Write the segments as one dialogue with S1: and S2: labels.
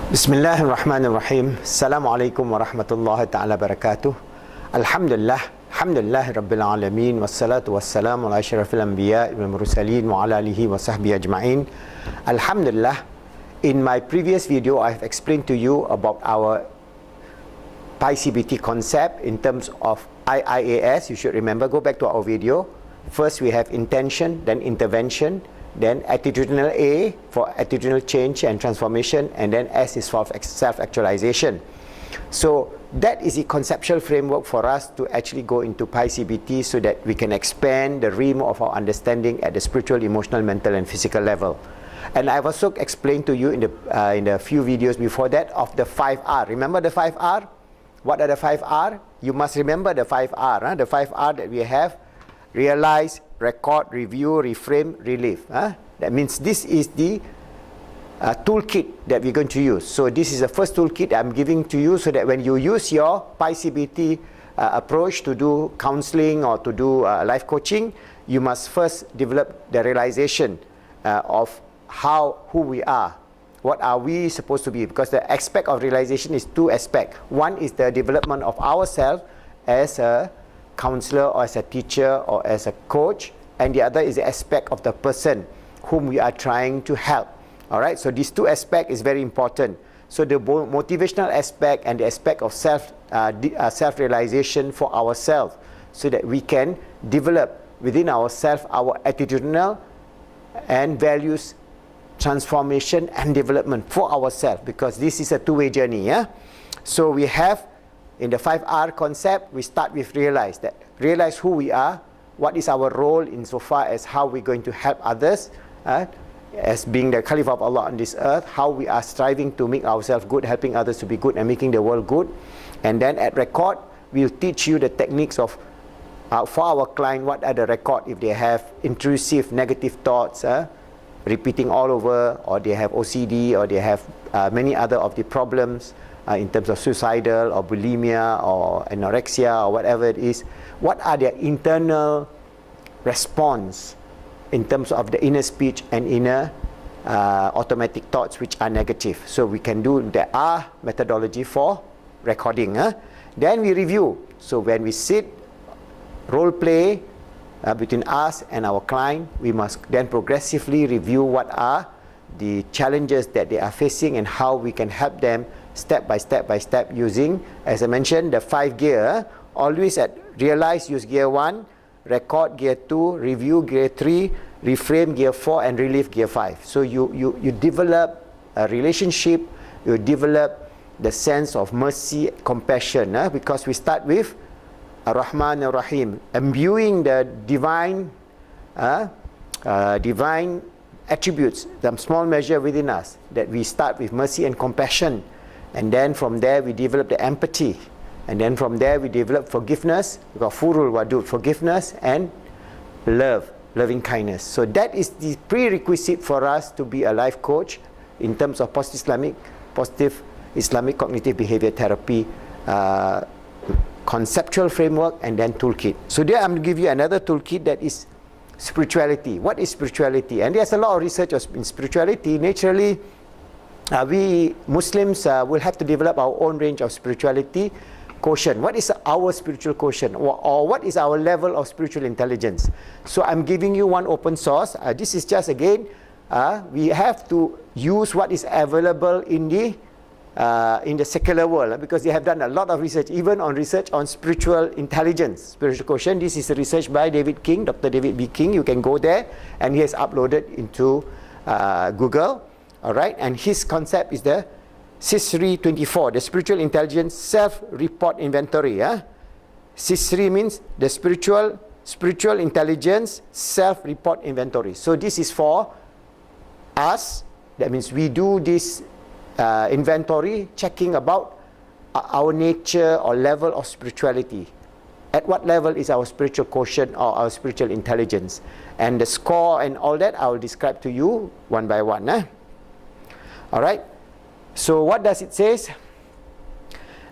S1: Bismillahirrahmanirrahim. Assalamualaikum warahmatullahi ta'ala barakatuh. Alhamdulillah Rabbil Alamin. Wassalatu wassalamu ala asyrafil anbiya wal mursalin wa ala alihi wa sahbihi ajma'in. Alhamdulillah, in my previous video I have explained to you about our Pi-CBT concept in terms of IIAS. You should remember, go back to our video. First we have intention, then intervention, then attitudinal A for attitudinal change and transformation, and then S is for self-actualization. So that is the conceptual framework for us to actually go into Pi-CBT so that we can expand the realm of our understanding at the spiritual, emotional, mental and physical level. And I've also explained to you in the few videos before that of the 5R. Remember the 5R? What are the 5R? You must remember the 5R. The 5R that we have: realize, record, review, reframe, relive. That means this is the toolkit that we're going to use. So this is the first toolkit I'm giving to you so that when you use your Pi-CBT approach to do counseling or to do life coaching, you must first develop the realization of who we are. What are we supposed to be? Because the aspect of realization is two aspects. One is the development of ourselves as a counselor or as a teacher or as a coach, and the other is the aspect of the person whom we are trying to help. Alright, so these two aspects is very important. So the motivational aspect and the aspect of self-realization for ourselves, so that we can develop within ourselves our attitudinal and values transformation and development for ourselves, because this is a two-way journey. So we have in the 5R concept, we start with realize who we are, what is our role insofar as how we're going to help others, as being the Caliph of Allah on this earth, how we are striving to make ourselves good, helping others to be good and making the world good. And then at record, we'll teach you the techniques of, for our client, what are the record if they have intrusive negative thoughts, repeating all over, or they have OCD, or they have many other of the problems, in terms of suicidal or bulimia or anorexia or whatever it is. What are their internal response in terms of the inner speech and inner automatic thoughts which are negative? So we can do the R methodology for recording. Then we review. So when we sit, role play between us and our client, we must then progressively review what are the challenges that they are facing and how we can help them step by step using, as I mentioned, the 5 gear. Always at realize, use gear 1, record gear 2, review gear 3, reframe gear 4 and relive gear 5. So you develop a relationship, you develop the sense of mercy, compassion, because we start with Ar-Rahman Ar-Rahim, imbuing the divine attributes, the small measure within us, that we start with mercy and compassion. And then from there we develop the empathy, and then from there we develop forgiveness, Ghafurul Wadud, forgiveness, and loving kindness. So that is the prerequisite for us to be a life coach in terms of positive Islamic cognitive behavior therapy conceptual framework, and then toolkit. So there I'm going to give you another toolkit, that is spirituality. What is spirituality? And there's a lot of research in spirituality. Naturally, we Muslims will have to develop our own range of spirituality quotient. What is our spiritual quotient, or what is our level of spiritual intelligence? So I'm giving you one open source. This is just, again, we have to use what is available in the secular world, because they have done a lot of research, even on research on spiritual intelligence, spiritual quotient. This is a research by David King, Dr. David B. King. You can go there, and he has uploaded into Google. Alright, and his concept is the SISRI 24, the Spiritual Intelligence Self-Report Inventory. SISRI means the Spiritual Intelligence Self-Report Inventory. So this is for us. That means we do this inventory, checking about our nature or level of spirituality. At what level is our spiritual quotient or our spiritual intelligence? And the score and all that I will describe to you one by one. Alright, so what does it say?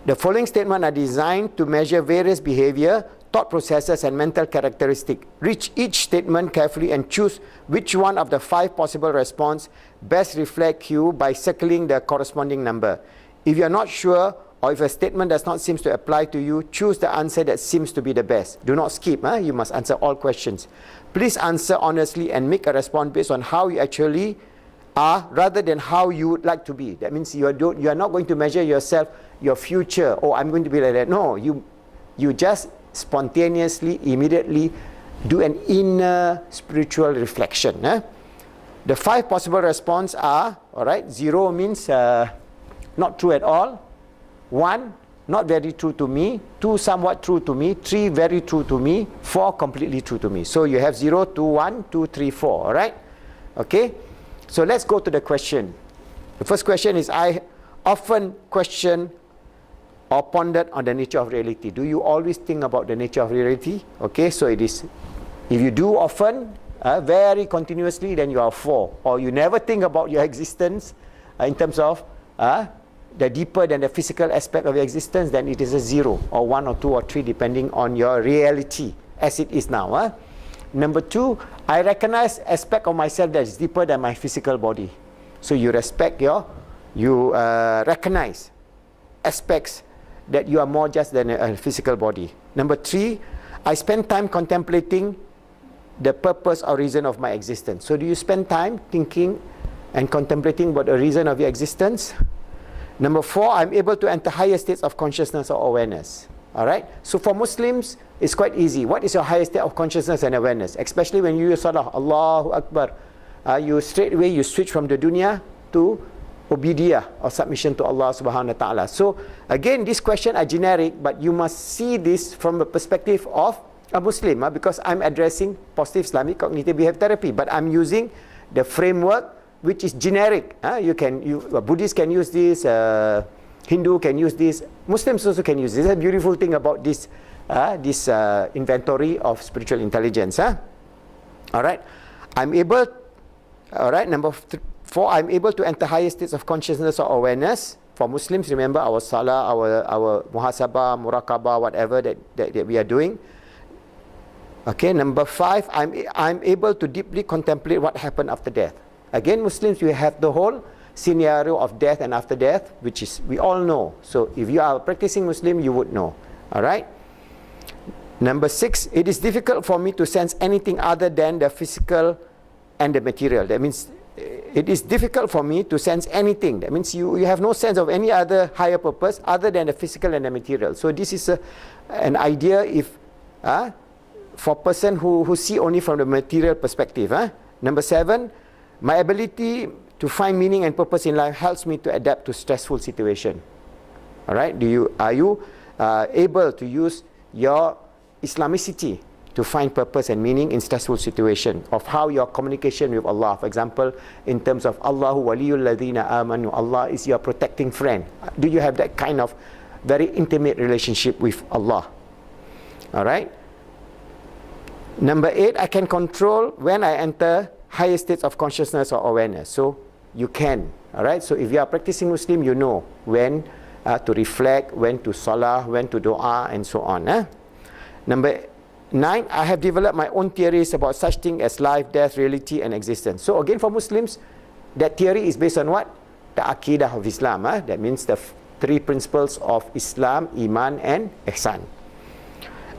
S1: The following statements are designed to measure various behavior thought processes, and mental characteristics. Read each statement carefully and choose which one of the 5 possible responses best reflect you by circling the corresponding number. If you are not sure, or if a statement does not seem to apply to you, choose the answer that seems to be the best. Do not skip. You must answer all questions. Please answer honestly and make a response based on how you actually are rather than how you would like to be. That means you are not going to measure yourself, your future, oh, I'm going to be like that. No, you just spontaneously, immediately do an inner spiritual reflection. The 5 possible responses are, all right, 0 means not true at all. 1, not very true to me. 2, somewhat true to me. 3, very true to me. 4, completely true to me. So you have 0, 2, 1, 2, 3, 4. All right? Okay? So let's go to the question. The first question is, I often question or pondered on the nature of reality. Do you always think about the nature of reality? Okay, so it is, if you do often, very continuously, then you are 4. Or you never think about your existence in terms of the deeper than the physical aspect of your existence, then it is a 0 or 1 or 2 or 3 depending on your reality as it is now. Number 2, I recognize aspect of myself that is deeper than my physical body. So you recognize aspects that you are more just than a physical body. Number 3, I spend time contemplating the purpose or reason of my existence. So do you spend time thinking and contemplating about the reason of your existence? Number 4, I'm able to enter higher states of consciousness or awareness. All right? So for Muslims, it's quite easy. What is your highest state of consciousness and awareness? Especially when you use Salah, Allahu Akbar. You straight away, you switch from the dunya to obedience or submission to Allah subhanahu wa ta'ala. So again, these questions are generic, but you must see this from the perspective of a Muslim, because I'm addressing positive Islamic cognitive behavior therapy, but I'm using the framework which is generic. Buddhists can use this, Hindu can use this, Muslims also can use this. This is a beautiful thing about this inventory of spiritual intelligence. All right, number 4, I'm able to enter higher states of consciousness or awareness. For Muslims, remember our salah, our muhasabah, muraqabah, whatever that we are doing. Okay, number 5, I'm able to deeply contemplate what happened after death. Again, Muslims, we have the whole scenario of death and after death, which is, we all know. So if you are a practicing Muslim, you would know. All right. Number 6, it is difficult for me to sense anything other than the physical and the material. That means it is difficult for me to sense anything. That means you have no sense of any other higher purpose other than the physical and the material. So this is an idea for person who see only from the material perspective. Number 7, my ability to find meaning and purpose in life helps me to adapt to stressful situation. All right? Are you able to use your Islamicity to find purpose and meaning in stressful situation, of how your communication with Allah, for example, in terms of Allahu waliyul ladina amanu, Allah is your protecting friend. Do you have that kind of very intimate relationship with Allah? All right? Number 8, I can control when I enter higher states of consciousness or awareness. So you can. All right? So if you are practicing Muslim, you know when to reflect, when to salah, when to dua, and so on. Number 9, I have developed my own theories about such things as life, death, reality, and existence. So again, for Muslims, that theory is based on what? The Aqidah of Islam. That means the 3 principles of Islam, Iman, and Ihsan.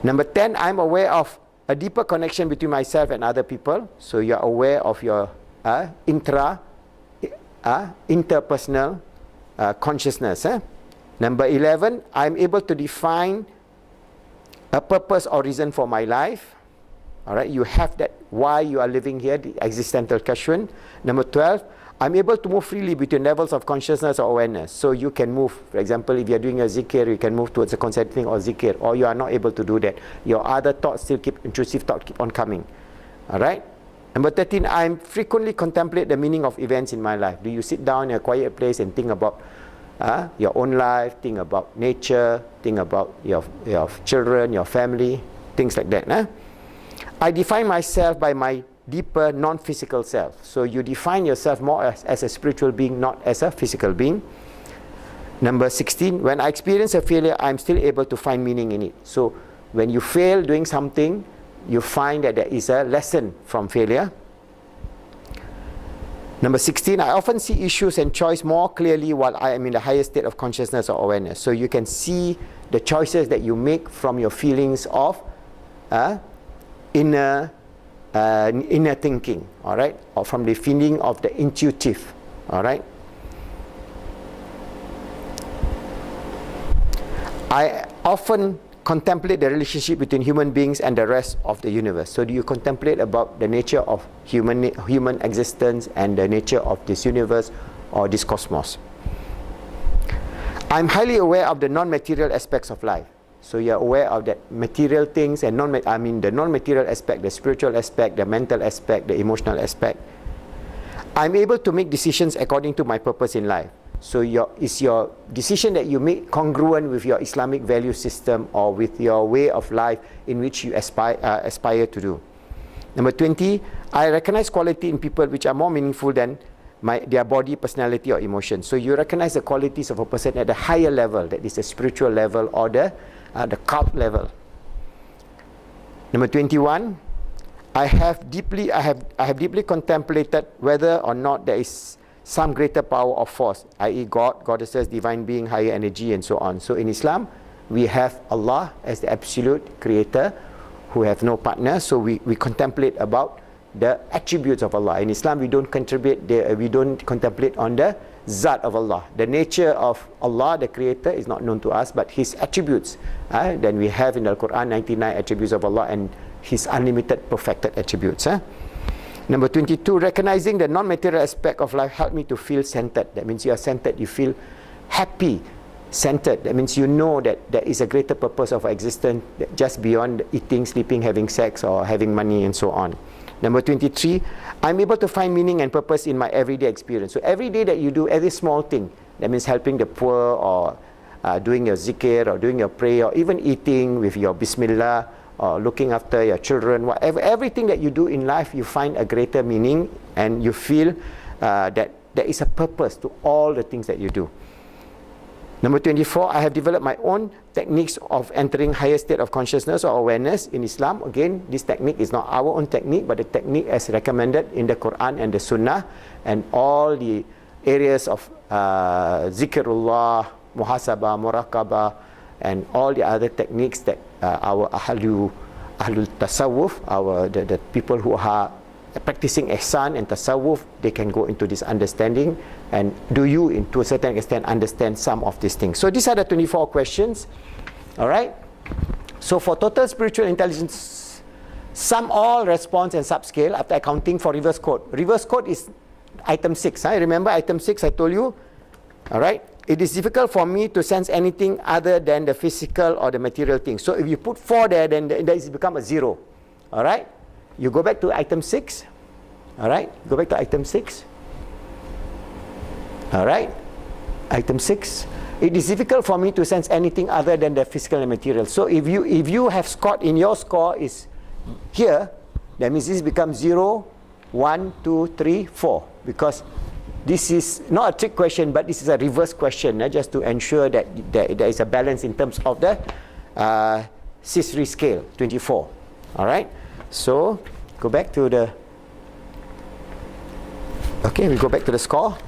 S1: Number 10, I'm aware of a deeper connection between myself and other people. So you are aware of your interpersonal consciousness. Number 11, I'm able to define a purpose or reason for my life. All right, you have that why you are living here, the existential question. Number 12, I'm able to move freely between levels of consciousness or awareness. So you can move, for example, if you're doing a zikir, you can move towards a concentrating or zikir, or you are not able to do that. Your other thoughts still intrusive thoughts keep on coming. All right. Number 13, I frequently contemplate the meaning of events in my life. Do you sit down in a quiet place and think about your own life, think about nature, think about your children, your family, things like that. I define myself by my deeper non-physical self. So you define yourself more as a spiritual being, not as a physical being. Number 16, when I experience a failure, I'm still able to find meaning in it. So when you fail doing something, you find that there is a lesson from failure. Number 16, I often see issues and choice more clearly while I am in the higher state of consciousness or awareness. So you can see the choices that you make from your feelings of inner thinking, all right, or from the feeling of the intuitive, all right. I often contemplate the relationship between human beings and the rest of the universe. So do you contemplate about the nature of human existence and the nature of this universe or this cosmos? I'm highly aware of the non-material aspects of life. So you're aware of that material things and the non-material aspect, the spiritual aspect, the mental aspect, the emotional aspect. I'm able to make decisions according to my purpose in life. So is your decision that you make congruent with your Islamic value system or with your way of life in which you aspire to do? Number 20, I recognize quality in people which are more meaningful than their body, personality or emotion. So you recognize the qualities of a person at the higher level, that is the spiritual level or the cult level. Number 21, I have deeply contemplated whether or not there is some greater power or force, i.e. God, goddesses, divine being, higher energy and so on. So in Islam, we have Allah as the absolute creator who have no partner. So we contemplate about the attributes of Allah. In Islam, we don't contemplate on the Zat of Allah. The nature of Allah, the creator, is not known to us, but His attributes. Then we have in the Quran 99 attributes of Allah and His unlimited perfected attributes. Number 22, recognizing the non-material aspect of life helped me to feel centered. That means you are centered, you feel happy, centered. That means you know that there is a greater purpose of existence just beyond eating, sleeping, having sex or having money and so on. Number 23, I'm able to find meaning and purpose in my everyday experience. So every day that you do every small thing, that means helping the poor or doing your zikr or doing your prayer or even eating with your bismillah, or looking after your children, whatever, everything that you do in life, you find a greater meaning and you feel that there is a purpose to all the things that you do. Number 24, I have developed my own techniques of entering higher state of consciousness or awareness in Islam. Again, this technique is not our own technique, but the technique as recommended in the Quran and the Sunnah, and all the areas of zikrullah, muhasabah, muraqabah, and all the other techniques that our ahlul tasawwuf, the people who are practicing ihsan and tasawwuf, they can go into this understanding, and to a certain extent understand some of these things. So these are the 24 questions. Alright, so for total spiritual intelligence, sum all, response and subscale after accounting for reverse code. Reverse code is item 6. Remember item 6 I told you? Alright, it is difficult for me to sense anything other than the physical or the material thing. So if you put 4 there, then that is become a 0. Alright, you go back to item 6. Alright, go back to item 6. Alright, item 6. It is difficult for me to sense anything other than the physical and material. So if you have scored in your score is here, that means this becomes 0, 1, 2, 3, 4. Because this is not a trick question, but this is a reverse question, just to ensure that there is a balance in terms of the CISRI scale, 24. Alright, so go back to the... Okay, we go back to the score.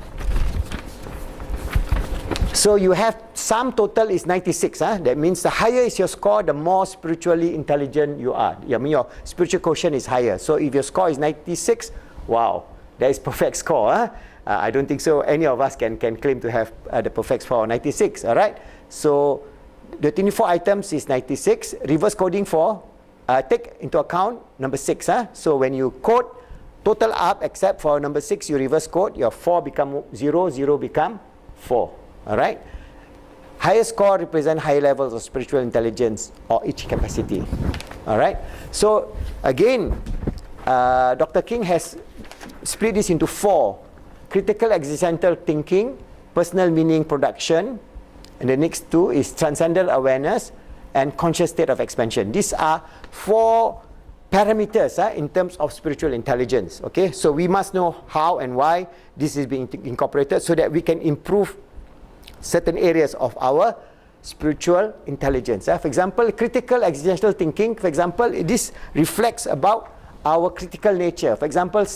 S1: So you have sum total is 96. That means the higher is your score, the more spiritually intelligent you are. I mean your spiritual quotient is higher. So if your score is 96, wow, that is perfect score. I don't think so any of us can claim to have the perfect score 96. Alright, so the 24 items is 96. Reverse coding for take into account number 6. So when you code total up except for number 6, you reverse code, your 4 become 0, 0 become 4. Alright, higher score represent higher levels of spiritual intelligence or each capacity. Alright, so again Dr. King has split this into 4: critical existential thinking, personal meaning production, and the next 2 is transcendental awareness and conscious state of expansion. These are 4 parameters in terms of spiritual intelligence. Okay, so we must know how and why this is being incorporated so that we can improve certain areas of our spiritual intelligence. For example, critical existential thinking, for example, this reflects about our critical nature. For example,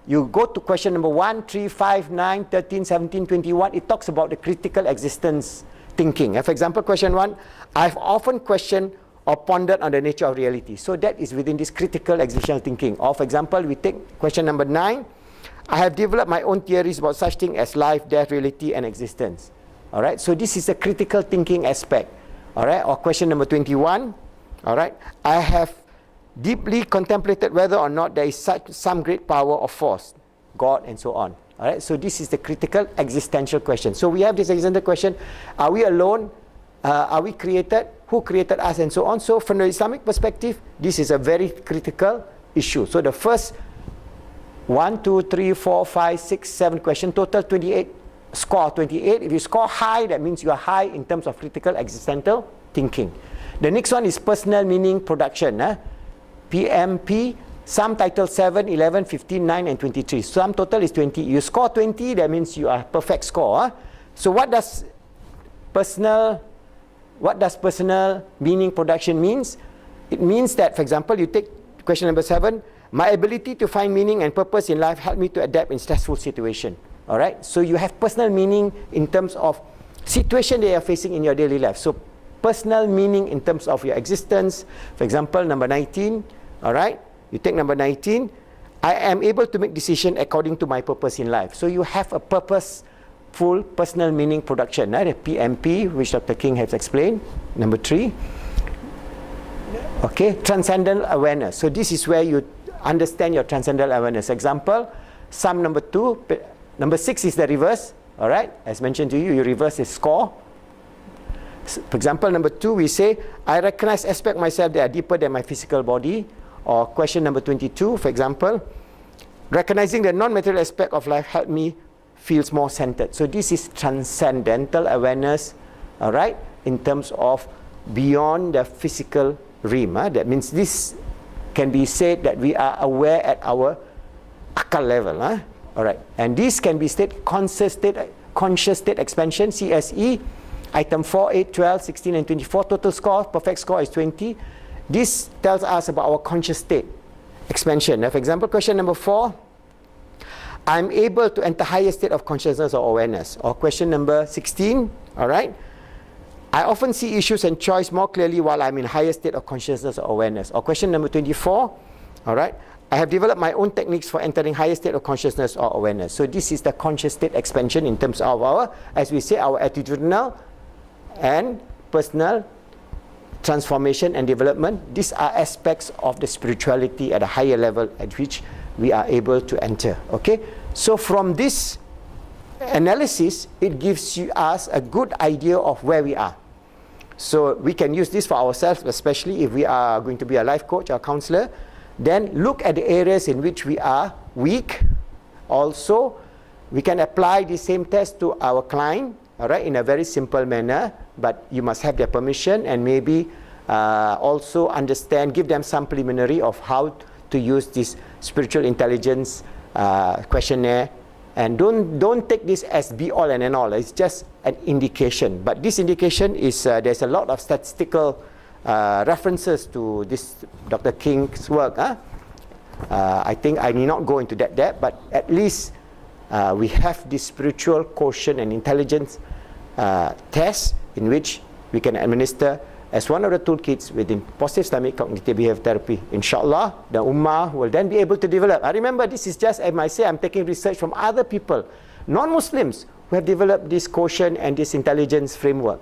S1: you go to question number 1, 3, 5, 9, 13, 17, 21, it talks about the critical existence thinking. For example, question 1, I've often questioned or pondered on the nature of reality. So that is within this critical existential thinking. Or for example, we take question number 9, I have developed my own theories about such things as life, death, reality, and existence. All right, so this is a critical thinking aspect. All right, or question number 21, all right, I have deeply contemplated whether or not there is some great power or force, God, and so on. All right, so this is the critical existential question. So we have this existential question, are we alone? Are we created? Who created us? And so on. So from the Islamic perspective, this is a very critical issue. So the first 1, 2, 3, 4, 5, 6, 7 question, total 28, score 28. If you score high, that means you are high in terms of critical existential thinking. The next one is personal meaning production. PMP, sum title 7, 11, 15, 9, and 23. Sum total is 20. You score 20, that means you are perfect score. So what does personal meaning production means? It means that, for example, you take question number 7, my ability to find meaning and purpose in life helped me to adapt in stressful situation. All right, so you have personal meaning in terms of situation that you are facing in your daily life. So personal meaning in terms of your existence. For example, number 19, all right, you take number 19, I am able to make decisions according to my purpose in life. So you have a purposeful personal meaning production, the PMP, which Dr. King has explained. Number 3, okay, transcendental awareness. So this is where you understand your transcendental awareness. Example, sum number 2, number 6 is the reverse. All right, as mentioned to you, you reverse is score. For example, number 2, we say, I recognize aspects of myself that are deeper than my physical body. Or question number 22, for example, recognizing the non-material aspect of life helped me feel more centered. So this is transcendental awareness, all right, in terms of beyond the physical realm. That means this can be said that we are aware at our akal level. All right, and this can be stated conscious state expansion, CSE, item 4, 8, 12, 16, and 24. Total score, perfect score is 20. This tells us about our conscious state expansion. Now, for example, question number 4, I'm able to enter higher state of consciousness or awareness. Or question number 16, all right, I often see issues and choice more clearly while I'm in higher state of consciousness or awareness. Or question number 24, all right, I have developed my own techniques for entering higher state of consciousness or awareness. So this is the conscious state expansion in terms of our, as we say, our attitudinal and personal transformation and development. These are aspects of the spirituality at a higher level at which we are able to enter. Okay, so from this analysis, it gives us a good idea of where we are. So we can use this for ourselves, especially if we are going to be a life coach or counselor. Then look at the areas in which we are weak. Also, we can apply the same test to our client, all right, in a very simple manner, but you must have their permission, and maybe also understand, give them some preliminary of how to use this spiritual intelligence questionnaire. And don't take this as be all and end all. It's just an indication. But this indication is there's a lot of statistical references to this Dr. King's work. I think I need not go into that depth, but at least we have this spiritual quotient and intelligence test in which we can administer as one of the toolkits within positive Islamic cognitive behavior therapy. Inshallah, the Ummah will then be able to develop. I remember this is just, as I say, I'm taking research from other people, non-Muslims, who have developed this quotient and this intelligence framework.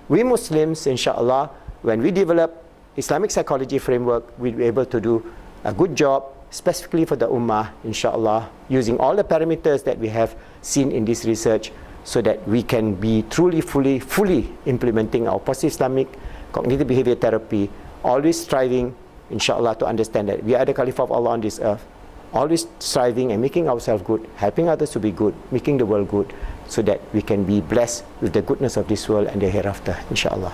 S1: We Muslims, inshallah, when we develop Islamic psychology framework, we'll be able to do a good job, specifically for the Ummah, inshallah, using all the parameters that we have seen in this research, so that we can be truly, fully implementing our positive Islamic cognitive behavior therapy, always striving, inshallah, to understand that we are the Caliph of Allah on this earth, always striving and making ourselves good, helping others to be good, making the world good, so that we can be blessed with the goodness of this world and the hereafter, inshallah.